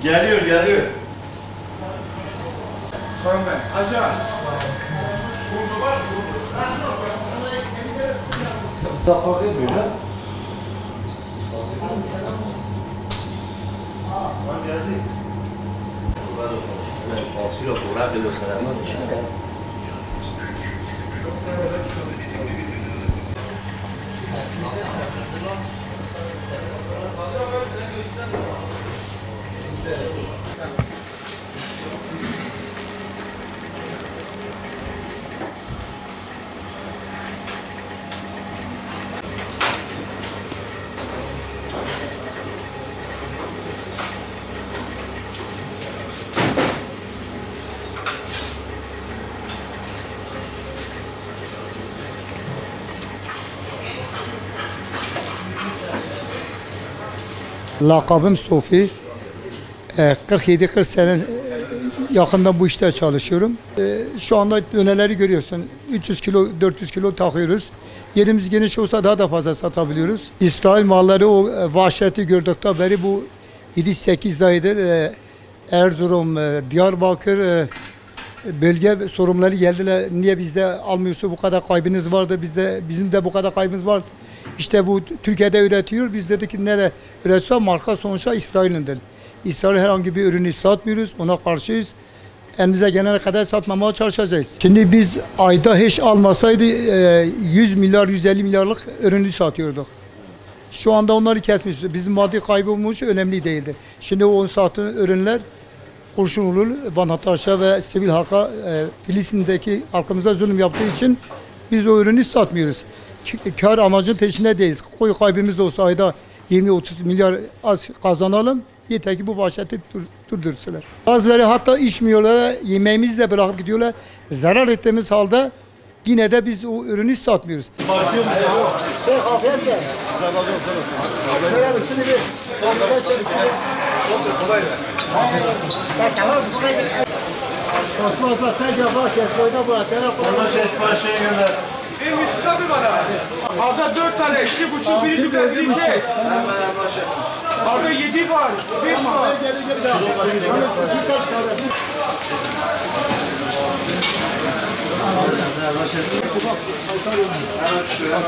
Geliyor, geliyor. Son ben. Acar. Fark etmiyor ha? Geldi. Fasilo kurak ediyor selamlar. Lakabım Sofi. 47-40 sene yakında bu işte çalışıyorum. Şu anda döneleri görüyorsun. 300 kilo, 400 kilo takıyoruz. Yerimiz geniş olsa daha da fazla satabiliyoruz. İsrail malları o vahşeti gördükten beri bu 7-8 aydır Erzurum, Diyarbakır bölge sorumluları geldiler. Niye bizde almıyorsa bu kadar kaybınız vardı, bizim de bu kadar kaybımız var. İşte bu Türkiye'de üretiyor. Biz dedik ki nerede üretse marka sonuçta İsrail'indir. İsrail herhangi bir ürünü satmıyoruz. Ona karşıyız. Elimize gelene kadar satmamaya çalışacağız. Şimdi biz ayda hiç almasaydı 100 milyar, 150 milyarlık ürünü satıyorduk. Şu anda onları kesmişiz. Bizim maddi kaybımız önemli değildi. Şimdi o sattığın ürünler Kurşunlu, vatandaşa ve sivil halka Filistin'deki halkımıza zulüm yaptığı için biz o ürünü satmıyoruz. Kar amacın peşinde değiliz. Koyu kaybımız olsa ayda 20-30 milyar az kazanalım. Yeter ki bu vahşeti durdursunlar. Bazıları hatta içmiyorlar, yemeğimizi de bırakıp gidiyorlar. Zarar ettiğimiz halde yine de biz o ürünü satmıyoruz. Başlıyor mu? Afiyetle. Osman zaten yapar, kesmeyde bırakır. Onlar şey siparişini gönder. Müslü abi bana. Arda 4 tane, 2,5 biri tüper, biri tek. Hemen başla. Arda 7 var, 5 var. Hemen şuraya.